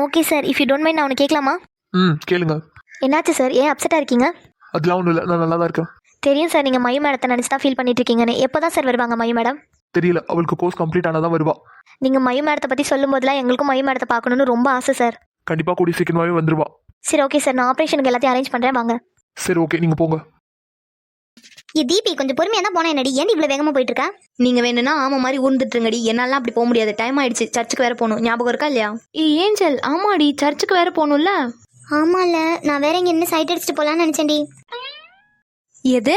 Okay sir. If you don't mind நான் உனக்கு கேட்கலாமா? கேளுங்க. என்னாச்சு சார், ஏன் அப்செட்டாக இருக்கீங்க? அதெல்லாம் ஒன்றும் இல்லை, நான் நல்லா தான் இருக்கேன். தெரியும் சார், நீங்கள் மயு மேடத்தை நினச்சி தான் ஃபீல் பண்ணிட்டு இருக்கீங்கன்னு. எப்போ தான் சார் வருவாங்க மயு மேடம்? தெரியல, அவளுக்கு கோர்ஸ் கம்ப்ளீட் ஆனாதான் வருவா. நீங்கள் மயு மேடத்தை பற்றி சொல்லும் போதெல்லாம் எங்களுக்கும் மயு மேடத்தை பார்க்கணுன்னு ரொம்ப ஆசை சார். கண்டிப்பா கூடிய சீக்கிரமாவே வந்துருவா. சரி ஓகே சார், நான் ஆப்ரேஷனுக்கு எல்லாத்தையும் அரேஞ்ச் பண்ணுறேன், வாங்க. சரி ஓகே, நீங்க போங்க. தீபி கொஞ்சம் பொறுமையாக தான் போனேன். என்னடி ஏன் இவ்வளோ வேகமாக போயிட்டு இருக்கா? நீங்க வேணும்னா ஆமா மாதிரி ஊர்ந்துட்டுருங்கடி, என்னாலாம் அப்படி போக முடியாது. டைம் ஆயிடுச்சு, சர்ச்சுக்கு வேற போகணும். ஞாபகம் இருக்கா இல்லையா? ஏஞ்சல், ஆமாடி சர்ச்சுக்கு வேற போகணும்ல. ஆமாம்ல, நான் வேற இங்கே என்ன சைட் அடிச்சுட்டு போகலான்னு நினச்சேன்டி. எது?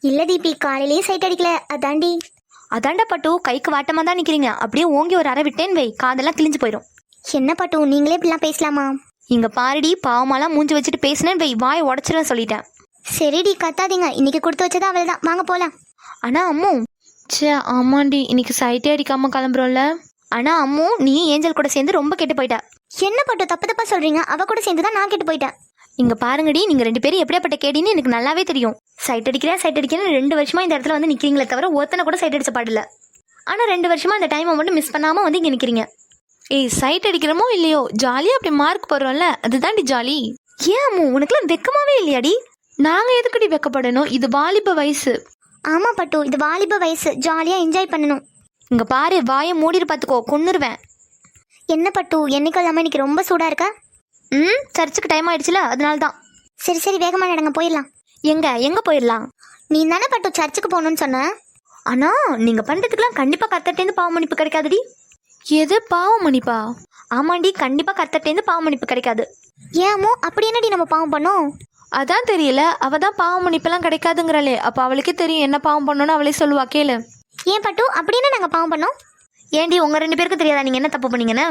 இல்லை தீபி, காலையிலேயே சைட் அடிக்கல, அதாண்டி. அதாண்டா பட்டு, கைக்கு வாட்டமா தான் நிக்கிறீங்க. அப்படியே ஓங்கி ஒரு அரை விட்டேன்னு வை, காதெல்லாம் கிழிஞ்சு போயிடும். என்ன பட்டு, நீங்களே இப்படிலாம் பேசலாமா? இங்க பாருடி, பாவமாலாம் மூஞ்சி வச்சுட்டு பேசினேன்னு வை, வாயை உடச்சிருவேன் சொல்லிட்டேன். சரிடி, கத்தாதீங்க. இன்னைக்கு கொடுத்து வச்சதா அவள் தான், வாங்க போகலாம். ஆனா அம்மு, சே ஆமாண்டி, இன்னைக்கு சைட்டே அடிக்காம கிளம்புறோம்ல. ஆனா அம்மு, நீ ஏஞ்சல் கூட சேர்ந்து ரொம்ப கெட்டு போயிட்ட. என்ன பட்டு தப்பு தப்பா சொல்றீங்க? அவ கூட சேர்ந்து தான் நான் கெட்டு போயிட்டேன். இங்க பாருங்கடி, நீங்க 2 பேரும் எப்படியாப்பட்ட கேடின்னு எனக்கு நல்லாவே தெரியும். சைட் அடிக்கிறேன் 2 வருஷமா இந்த இடத்துல வந்து நிக்கிறீங்களே தவிர ஒருத்தனை கூட சைட் அடிச்ச பாடல. ஆனா 2 வருஷமா அந்த டைமை மட்டும் மிஸ் பண்ணாம வந்து இங்க நிக்கிறீங்க. ஏய், சைட் அடிக்கிறமோ இல்லையோ, ஜாலியா அப்படி மார்க் போடுறோம்ல, அதுதான்டி ஜாலி. ஏன் அம்மு, உனக்குலாம் வெக்கமாவே இல்லையாடி? நாங்க எதுக்குடி வெக்கப்படணும்? இது வாலிப வயசு. ஆமா பட்டு, இது வாலிப வயசு, ஜாலியா என்ஜாய் பண்ணணும். இங்க பாரு, வாயை மூடிட்டு பாத்துக்கோ, கொன்னுருவேன். என்ன பட்டு, என்னைக்கும் இல்லாம இன்னைக்கு ரொம்ப சூடா இருக்கா? சர்ச்சுக்கு டைம் ஆயிடுச்சுல, அதனால தான். சரி சரி, வேகமா நடங்க, போயிடலாம். எங்க போயிடலாம்? நீ தானே பட்டு சர்ச்சுக்கு போகணும்னு சொன்ன. ஆனா நீங்க பண்றதுக்குலாம் கண்டிப்பா கர்த்தர்ட்டேந்து பாவ மன்னிப்பு கிடைக்காதுடி. எது பாவ மன்னிப்பா? ஆமாண்டி, கண்டிப்பா கர்த்தர்ட்டேந்து பாவ மன்னிப்பு கிடைக்காது. ஏமோ, அப்படி என்னடி நம்ம பாவம் பண்ணோம்? அதான் தெரியல, அவ தான் பாவ மன்னிப்பெல்லாம் கிடைக்காதுங்கிறாளே. அப்ப அவளுக்கே தெரியும் என்ன பாவம் பண்ணணும்னு அவளே சொல்லுவா, கேளு. ஏன் பட்டு, அப்படி என்ன நாங்க பாவம் பண்ணோம்? ஏண்டி, உங்க 2 பேருக்கு தெரியாதா நீங்க என்ன தப்பு பண்ணீங்கன்னு?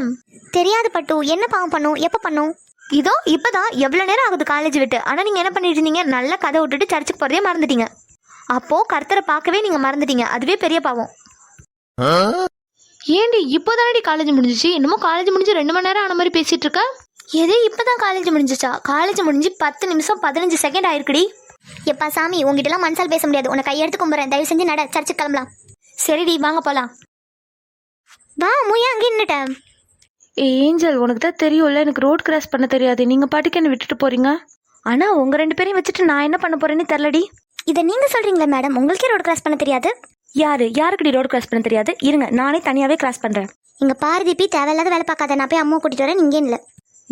தெரியாது பட்டு, என்ன பாவம் பண்ணோம், எப்ப பண்ணோம்? இதோ இப்பதான் எவ்வளவு நேரம் ஆகுது காலேஜ் விட்டு. ஆனா நீங்க என்ன பண்ணிட்டு இருந்தீங்க? நல்ல கதை விட்டுட்டு சர்ச்சுக்கு போறதே மறந்துட்டீங்க. அப்போ கர்த்தரை பார்க்கவே நீங்க மறந்துட்டீங்க, அதுவே பெரிய பாவம். ஏண்டி, இப்போதானடி காலேஜ் முடிஞ்சிச்சு, இன்னமும் காலேஜ் முடிஞ்சு 2 மணி நேரம் ஆன மாதிரி பேசிட்டு இருக்க? எது இப்பதான் காலேஜ் முடிஞ்சிச்சா? காலேஜ் முடிஞ்சு 10 நிமிஷம் 15 செகண்ட் ஆயிருக்குடி. எப்பா சாமி, உங்ககிட்ட எல்லாம் மனசால் பேச முடியாது. உன்னை கையெடுத்து கும்புறேன், தயவு செஞ்சு நட, சர்ச்சுக்கு கிளம்பலாம். சரிடி, வாங்க போலாம். வா மூயா, அங்கே நின்னுட்டேன். ஏஞ்சல், உனக்கு தான் தெரியும்ல, எனக்கு ரோட் கிராஸ் பண்ண தெரியாது. நீங்க பாட்டுக்கு என்ன விட்டுட்டு போறீங்க. ஆனா உங்க 2 பேரையும் வச்சுட்டு நான் என்ன பண்ண போறேன்னு தெரியலடி. இதை நீங்க சொல்றீங்களா மேடம்? உங்களுக்கே ரோடு கிராஸ் பண்ண தெரியாது? யாருக்குடி ரோடு கிராஸ் பண்ண தெரியாது? இருங்க, நானே தனியாவே கிராஸ் பண்றேன். இங்க பாரு தீபி, தேவையில்லாத வேலை பார்க்காத. நான் போய் அம்மா கூட்டிட்டு வரேன், இங்கே இல்லை.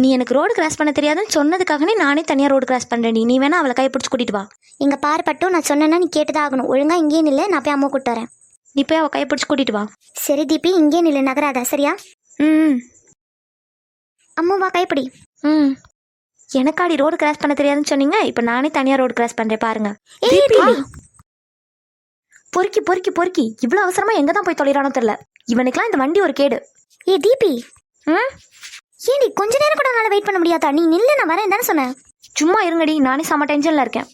நீ எனக்கு ரோடு கிராஸ் பண்ண தெரியாதுன்னு சொன்னதுக்காகவே நானே தனியா ரோடு கிராஸ் பண்றேன். நீ வேணா அவளை கை பிடிச்சி கூட்டிட்டு வா. இங்க பாரு பட்டு, நான் சொன்னேன்னா நீ கேட்டுதான் ஆகணும். ஒழுங்கா இங்கே நில்லு, நான் போய் அம்மா கூட்டிட்டு வரேன். நீ போய் அவ கை பிடிச்சி கூட்டிட்டு வா. சரி தீபி, இங்கே நில்லு, நகராத, சரியா? அம்மா வா, கைப்பிடி. எனக்காடி ரோடு கிராஸ் பண்ண தெரியாதுன்னு சொன்னீங்க, இப்ப நானே தனியா ரோடு கிராஸ் பண்றேன் பாருங்க. பொறுக்கி பொறுக்கி பொறுக்கி இவ்வளவு அவசரமா எங்க தான் போய் தொலைறானோ தெரியல. இவனுக்குலாம் இந்த வண்டி ஒரு கேடு. ஏ தீபி, ஏடி கொஞ்ச நேரம் கூட என்னால வெயிட் பண்ண முடியாதா? நீ நில்லு, நான் வரேன் தானே சொன்னேன். சும்மா இருங்கடி, நானே செம டென்ஷன்ல இருக்கேன்.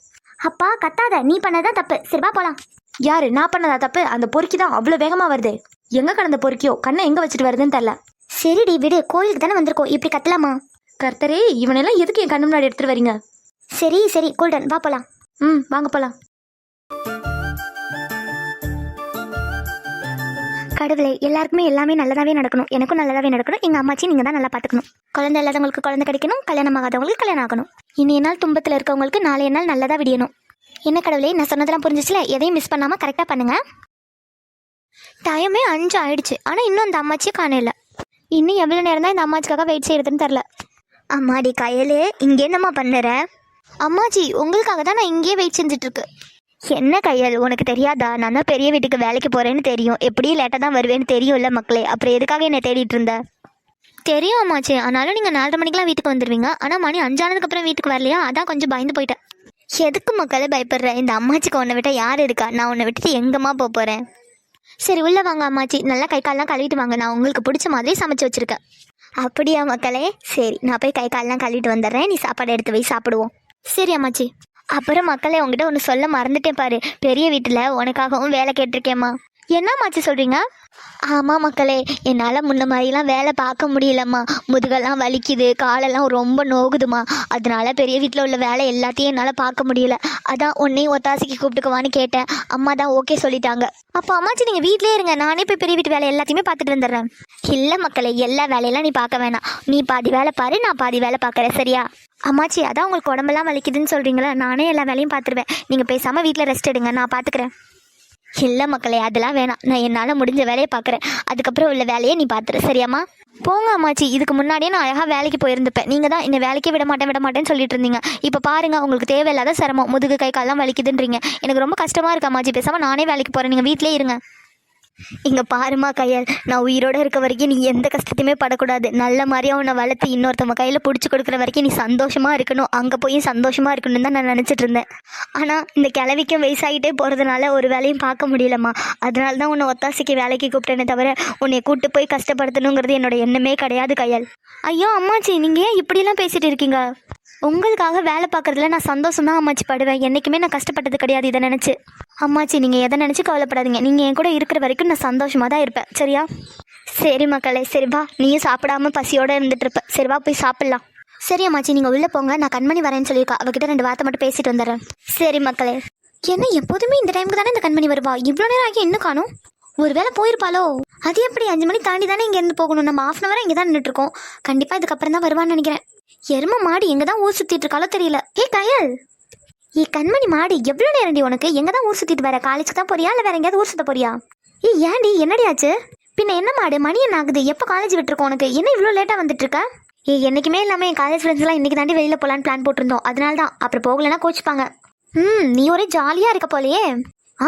அப்பா கத்தாத, நீ பண்ணதான் தப்பு. சரிவா போலாம். யாரு நான் பண்ணதா தப்பு? அந்த பொறுக்கி தான் அவ்வளவு வேகமா வருது. எங்க கடந்த பொறுக்கியோ, கண்ணை எங்க வச்சுட்டு வருதுன்னு தெரியல. சரிடி விடு, கோயிலுக்கு தானே வந்திருக்கோம், இப்படி கத்தலாமா? கர்த்தரே, இவனெல்லாம் எதுக்கு என் கண்ணு முன்னாடி எடுத்துட்டு வரீங்க? சரி சரி, கோல்டன் வா போலாம். வாங்க போலாம். கடவுளே, எல்லாருக்குமே எல்லாமே நல்லதாவே நடக்கணும். எனக்கும் நல்லதாவே நடக்கணும். எங்க அம்மாச்சி நீங்க தான் நல்லா பாத்துக்கணும். குழந்தை இல்லாதவங்களுக்கு குழந்தை கிடைக்கணும், கல்யாணம் ஆகாதவங்களுக்கு கல்யாணம் ஆகணும். இனி நாள் துன்பத்துல இருக்கவங்களுக்கு நாளைய நாள் நல்லதா விடியணும். என்ன கடவுளே, நான் சொன்னதெல்லாம் புரிஞ்சிச்சுல? எதையும் மிஸ் பண்ணாம கரெக்டா பண்ணுங்க. டைமே 5 ஆயிடுச்சு, ஆனா இன்னும் அந்த அம்மாச்சியை காணல. இன்னும் எவ்வளவு நேரம் தான் இந்த அம்மாச்சிக்காக வெயிட் செய்யறதுன்னு தெரியல. அம்மாடி கயலு, இங்க என்னம்மா பண்ணுற? அம்மாச்சி, உங்களுக்காக தான் நான் இங்கேயே வெயிட் செஞ்சுட்டு இருக்கு. என்ன கையல், உனக்கு தெரியாதா? நான் தான் பெரிய வீட்டுக்கு வேலைக்கு போறேன்னு தெரியும். எப்படியும் லேட்டாக தான் வருவேன்னு தெரியும்ல மக்களே. அப்புறம் எதுக்காக என்னை தேடிட்டு இருந்த? தெரியும் அம்மாச்சி, ஆனாலும் நீங்கள் 4:30 மணிக்கெலாம் வீட்டுக்கு வந்துடுவீங்க. ஆனால் மணி 5 ஆனதுக்கப்புறம் வீட்டுக்கு வரலையா, அதான் கொஞ்சம் பயந்து போயிட்டேன். எதுக்கு மக்களே பயப்படுற? இந்த அம்மாச்சிக்கு உன்னை விட்டால் யார் இருக்கா? நான் உன்னை விட்டுட்டு எங்கம்மா போகிறேன்? சரி உள்ள வாங்க அம்மாச்சி, நல்லா கை காலெலாம் கழுவிட்டு வாங்க. நான் உங்களுக்கு பிடிச்ச மாதிரி சமைச்சு வச்சுருக்கேன். அப்படியா மக்களே? சரி, நான் போய் கை காலெலாம் கழுவிட்டு வந்துடுறேன். நீ சாப்பாடு எடுத்து போய் சாப்பிடுவோம். சரி அம்மாச்சி. அப்புறம் மக்களே, உங்ககிட்ட ஒன்று சொல்ல மறந்துட்டேன் பாரு. பெரிய வீட்டில் உனக்காகவும் வேலை கேட்டிருக்கேம்மா. என்னம்மாச்சி சொல்கிறீங்க? ஆமாம் மக்களே, என்னால் முன்ன மாதிரிலாம் வேலை பார்க்க முடியலம்மா. முதுகெல்லாம் வலிக்குது, காலெல்லாம் ரொம்ப நோகுதுமா. அதனால பெரிய வீட்டில் உள்ள வேலை எல்லாத்தையும் என்னால் பார்க்க முடியல. அதான் உன்னையும் ஒத்தாசைக்கு கூப்பிட்டுக்குவான்னு கேட்டேன். அம்மா தான் ஓகே சொல்லிட்டாங்க. அப்போ அம்மாச்சி நீங்கள் வீட்டிலே இருங்க, நானே போய் பெரிய வீட்டு வேலை எல்லாத்தையுமே பார்த்துட்டு வந்துடுறேன். இல்லை மக்களே, எல்லா வேலையெல்லாம் நீ பார்க்க வேணாம். நீ பாதி வேலை பாரு, நான் பாதி வேலை பார்க்குறேன், சரியா? அம்மாச்சி அதான் உங்களுக்கு உடம்பெல்லாம் வலிக்குதுன்னு சொல்கிறீங்களா, நானே எல்லா வேலையும் பார்த்துருவேன். நீங்கள் பேசாமல் வீட்டில் ரெஸ்ட் எடுங்க, நான் பார்த்துக்கிறேன். இல்லை மக்களே, அதெல்லாம் வேணாம். நான் என்னால் முடிஞ்ச வேலையை பார்க்குறேன். அதுக்கப்புறம் உள்ள வேலையை நீ பார்த்துரு, சரியாம்மா? போங்க அம்மாச்சி, இதுக்கு முன்னாடியே நான் அழகாக வேலைக்கு போயிருந்துப்பேன். நீங்கள் தான் என்னை வேலைக்கே விட மாட்டேன்னு சொல்லிட்டு இருந்தீங்க. இப்போ பாருங்கள், உங்களுக்கு தேவையில்லாத சிரமம், முதுகு கை கால்லாம் வலிக்குதுன்றீங்க. எனக்கு ரொம்ப கஷ்டமாக இருக்கு அம்மாச்சி. பேசாமல் நானே வேலைக்கு போகிறேன், நீங்கள் வீட்டிலே இருங்க. இங்கே பாருமா கையல், நான் உயிரோடு இருக்க வரைக்கும் நீ எந்த கஷ்டத்தையுமே படக்கூடாது. நல்ல மாதிரியாக உன்னை வளர்த்து இன்னொருத்தவங்க கையில் பிடிச்சி கொடுக்குற வரைக்கும் நீ சந்தோஷமாக இருக்கணும். அங்கே போய் சந்தோஷமாக இருக்கணும்னு தான் நான் நினச்சிட்டு இருந்தேன். ஆனால் இந்த கிழவிக்கும் வயசாகிட்டே போகிறதுனால ஒரு வேலையும் பார்க்க முடியலம்மா. அதனால தான் உன்னை ஒத்தாசைக்கு வேலைக்கு கூப்பிட்டேனே தவிர உன்னை கூப்பிட்டு போய் கஷ்டப்படுத்தணுங்கிறது என்னோட எண்ணமே கிடையாது கையல். ஐயோ அம்மாச்சி, நீங்கள் ஏன் இப்படிலாம் பேசிகிட்டு இருக்கீங்க? உங்களுக்காக வேலை பார்க்குறதுல நான் சந்தோஷம் தான் அம்மாச்சி படுவேன். என்றைக்குமே நான் கஷ்டப்பட்டது கிடையாது இதை நினச்சி. அம்மாச்சி நீங்கள் எதை நினச்சி கவலைப்படாதீங்க. நீங்கள் என் கூட இருக்கிற வரைக்கும் நான் சந்தோஷமாக தான் இருப்பேன், சரியா? சரி மக்களே, சரி வா. நீயும் சாப்பிடாம பசியோடு இருந்துட்டு இருப்ப. சரி வா, போய் சாப்பிட்லாம். சரி அம்மாச்சி, நீங்கள் உள்ளே போங்க. நான் கண்மணி வரேன்னு சொல்லியிருக்கா, அவகிட்ட 2 வார்த்தை மட்டும் பேசிட்டு வந்துடுறேன். சரி மக்களே. என்ன எப்போதுமே இந்த டைமுக்கு தானே இந்த கண்மணி வருவா? இவ்வளோ நேரம் ஆகி இன்னும் காணும். ஒருவேளை போயிருப்பாளோ? அது எப்படி 5 மணி தாண்டி தானே இங்கேருந்து போகணும்? நம்ம 1/2 hour இங்கே தான் நின்றுட்டுருக்கோம். கண்டிப்பாக இதுக்கப்புறம் தான் வருவான்னு நினைக்கிறேன். எரும மாடி எங்கே தான் ஊர் சுற்றிட்டு இருக்காலோ தெரியல. கயல், கண்மணி மாடி எவ்வளோ நேரம்டி உனக்கு? எங்கே தான் ஊர் சுற்றிட்டு வர? காலேஜுக்கு தான் போறியா இல்லை வேற எங்கேயாவது ஊர் சுற்ற போறியா? ஏன்டி, என்னடி ஆச்சு? பின்ன என்ன மாடு, மணி என்ன ஆகுது? எப்போ காலேஜ் விட்டுருக்கோம் உனக்கு? என்ன இவ்வளோ லேட்டாக வந்துட்டு இருக்க? என்றைக்குமே இல்லாமல் என் காலேஜ் ஃப்ரெண்ட்ஸ்லாம் இன்றைக்கி தாண்டி வெளியில் போகலான்னு பிளான் போட்டிருந்தோம். அதனால தான். அப்புறம் போகலைன்னா கோச்சிப்பாங்க. நீ ஒரே ஜாலியாக இருக்க போலையே.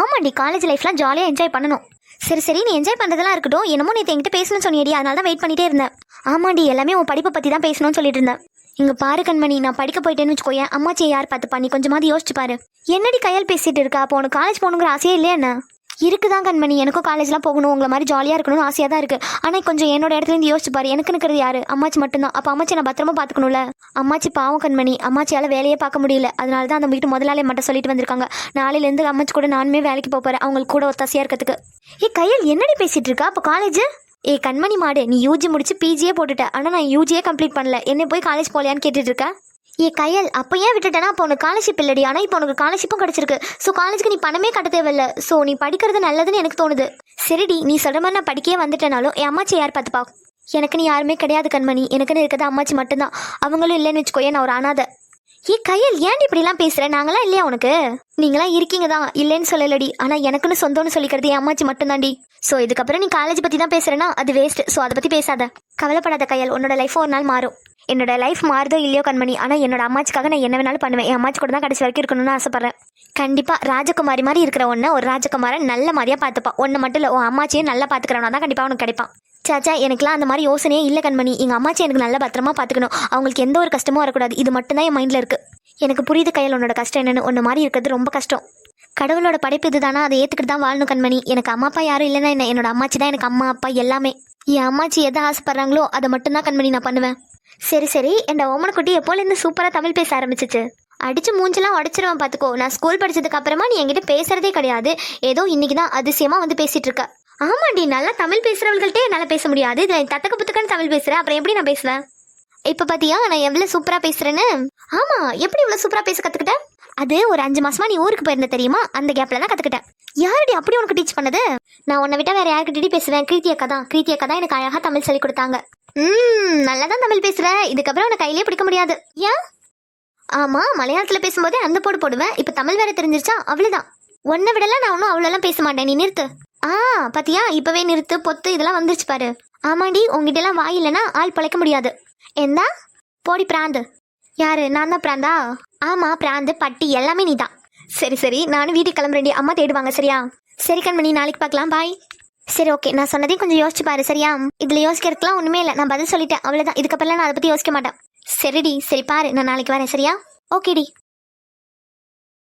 ஆமாண்டி, காலேஜ் லைஃப்லாம் ஜாலியாக என்ஜாய் பண்ணணும். சரி நீ என்ஜாய் பண்ணுறதெல்லாம் இருக்கட்டும். என்னமோ நீ என்கிட்ட பேசணும்னு சொன்னியடி, அதனால தான் வெயிட் பண்ணிகிட்டே இருந்தேன். ஆமாண்டி, எல்லாமே உன் படிப்பை பற்றி தான் பேசணும்னு சொல்லிட்டு இருந்தேன். இங்கே பாரு கண்மணி, நான் படிக்க போயிட்டேன்னு வச்சுக்கோயேன், அம்மாச்சியை யார் பார்த்துப்பா? நீ கொஞ்சமாவது யோசிச்சு பாரு. என்னடி கையால் பேசிகிட்டு இருக்கா? அப்போ உனக்கு காலேஜ் போகணுங்கிற ஆசையே இல்லையா என்ன? இருக்குதான் கண்மணி, எனக்கும் காலேஜ்லாம் போகணும், உங்களை மாதிரி ஜாலியாக இருக்கணும்னு ஆசையாக தான் இருக்குது. ஆனால் கொஞ்சம் என்னோட இடத்துலேருந்து யோசிச்சு பாரு. எனக்கு இருக்கிறது யார்? அம்மாச்சி மட்டும்தான். அப்போ அம்மாச்சி நான் பத்திரமா பார்த்துக்கணும்ல. அம்மாச்சி பாவம் கண்மணி, அம்மாச்சியால் வேலையே பார்க்க முடியல. அதனால தான் அந்த வீட்டு முதலாளி மட்டும் சொல்லிட்டு வந்திருக்காங்க. நாளையிலேருந்து அம்மாச்சி கூட நானுமே வேலைக்கு போகிறேன், அவங்களுக்கு கூட ஒத்தாசையாக இருக்கிறதுக்கு. கையில் என்னடி பேசிகிட்டு இருக்கா? அப்போ காலேஜ்? கண்மணி மாடு, நீ யூஜி முடிச்சு பிஜியே போட்டுட்ட. ஆனால் நான் யூஜியே கம்ப்ளீட் பண்ணல. என்ன போய் காலேஜ் போகலையான்னு கேட்டுட்டு இருக்கேன். கையல், அப்போ ஏன் விட்டுட்டேன்னா அப்போ உனக்கு ஸ்காலர்ஷிப் இல்லடி. ஆனால் இப்போ உனக்கு ஸ்காலர்ஷிப்பும் கிடச்சிருக்கு. ஸோ காலேஜுக்கு நீ பணமே கட்ட தேவையில்லை. ஸோ நீ படிக்கிறது நல்லதுன்னு எனக்கு தோணுது. சரிடி, நீ சொல்கிற மாதிரி நான் படிக்கவே வந்துட்டேனாலும் என் அம்மாச்சி யார் பார்த்துப்பா? எனக்கு நீ யாருமே கிடையாது கண்மணி. எனக்குன்னு இருக்கிறது அம்மாச்சி மட்டும்தான். அவங்களும் இல்லைன்னு வச்சுக்கோயே, நான் ஒரு அனாதை. கையல், ஏன்டி இப்படிலாம் பேசுகிறேன்? நாங்களாம் இல்லையா உனக்கு? நீங்களாம் இருக்கீங்க தான், இல்லைன்னு சொல்லலடி. ஆனால் எனக்குன்னு சொந்தம்னு சொல்லிக்கிறது என் அம்மாச்சி மட்டும்தாண்டி. ஸோ இதுக்கப்புறம் நீ காலேஜ் பற்றி தான் பேசுகிறேன்னா அது வேஸ்ட். ஸோ அதை பற்றி பேசாத. கவலைப்படாத கையல், உன்னோட லைஃப் ஒரு நாள் மாறும். என்னோட லைஃப் மாறுதோ இல்லையோ கண்மணி, ஆனால் என்னோட அம்மாச்சிக்காக நான் என்ன வேணாலும் பண்ணுவேன். என் அம்மாச்சி கூட தான் கடைசி வரைக்கும் இருக்கணும்னு ஆசைப்பட்றேன். கண்டிப்பாக ராஜகுமாரி மாதிரி இருக்கிற ஒன்று ஒரு ராஜகுமாரன் நல்ல மாதிரியாக பார்த்துப்பான். ஒன்று மட்டும் இல்லை, உன் அம்மாச்சியை நல்லா பார்த்துக்கிறவனா தான் கண்டிப்பாக உனக்கு கிடைப்பான். சாச்சா, எனக்குலாம் அந்த மாதிரி யோசனையே இல்லை கண்மணி. எங்கள் அம்மாச்சி எனக்கு நல்ல பத்திரமா பார்த்துக்கணும். அவங்களுக்கு எந்த ஒரு கஷ்டமும் வரக்கூடாது. இது மட்டும்தான் என் மைண்டில் இருக்குது. எனக்கு புரியுது கையில் உன்னோட கஷ்டம் என்னென்னு. ஒன்று மாதிரி இருக்கிறது ரொம்ப கஷ்டம். கடவுளோட படைப்பு இது தானே, அதை ஏற்றுக்கிட்டு தான் வாழணும் கண்மணி. எனக்கு அம்மா அப்பா யாரும் இல்லைன்னா என்ன, என்னோட அம்மாச்சி தான் எனக்கு அம்மா அப்பா எல்லாமே. என் அம்மாச்சி எதை ஆசைப்படுறாங்களோ அதை மட்டும்தான் கண்மணி நான் பண்ணுவேன். சரி என் ஓமன குட்டி எப்போலேருந்து சூப்பராக தமிழ் பேச ஆரம்பிச்சிச்சு. அடிச்சு மூஞ்செல்லாம் உடச்சிருவேன் பார்த்துக்கோ. நான் ஸ்கூல் படிச்சதுக்கு அப்புறமா நீ என்கிட்ட பேசுறதே கிடையாது. ஏதோ இன்னைக்கு தான் அதிசயமாக வந்து பேசிட்டு இருக்க. ஆமாண்டி, நல்லா தமிழ் பேசுகிறவங்கள்ட்டே என்னால் பேச முடியாது. இதில் தத்தக்க புத்துக்கன்னு தமிழ் பேசுகிறேன், அப்புறம் எப்படி நான் பேசுவேன்? இப்போ பார்த்தியா நான் எவ்வளோ சூப்பராக பேசுகிறேன்னு? ஆமாம், எப்படி இவ்வளோ சூப்பராக பேச கற்றுக்கிட்டேன்? அது ஒரு 5 மாசமா நீ ஊருக்கு போயிருந்த தெரியுமா? அந்த கேப்பில் தான் கற்றுக்கிட்டேன். யாருடி அப்படி உனக்கு டீச் பண்ணது? நான் உன்னை விட்டால் வேறு யாருக்கிட்டே பேசுவேன்? கிருத்தி அக்கா தான் எனக்கு அழகாக தமிழ் சொல்லி கொடுத்தாங்க. நல்லா தான் தமிழ் பேசுகிறேன். இதுக்கப்புறம் உன்னை கையிலே பிடிக்க முடியாது. ஏன்? ஆமாம், மலையாளத்தில் பேசும்போதே அந்த போடு போடுவேன். இப்போ தமிழ் வேறு தெரிஞ்சிருச்சா? அவ்வளோதான். உன்னை விடலாம் நான் ஒன்றும் அவ்வளோலாம் பேச மாட்டேன். நீ நிறுத்து. பாத்தியா, இப்போவே நிறுத்து. பொத்து இதெல்லாம் வந்துருச்சு பாரு. ஆமாண்டி, உங்ககிட்ட எல்லாம் வாய் இல்லைன்னா ஆள் பழைக்க முடியாது. என்ன போடி பிராந்து? யாரு? நான் தான் பிராந்தா? ஆமாம், பிராந்து பட்டி எல்லாமே நீ தான். சரி நானும் வீட்டுக்கு கிளம்புறேன்டி. அம்மா தேடுவாங்க. சரியா? சரி கண்மணி, நாளைக்கு பார்க்கலாம். பாய். சரி ஓகே, நான் சொன்னதையும் கொஞ்சம் யோசிச்சு பாரு. சரியா? இதில் யோசிக்கிறதுக்குலாம் ஒன்றுமே இல்லை. நான் பதில் சொல்லிட்டேன், அவ்வளோதான். இதுக்கப்புறம் நான் அதை பற்றி யோசிக்க மாட்டேன். சரிடி, சரி பாரு, நான் நாளைக்கு வரேன். சரியா? ஓகேடி.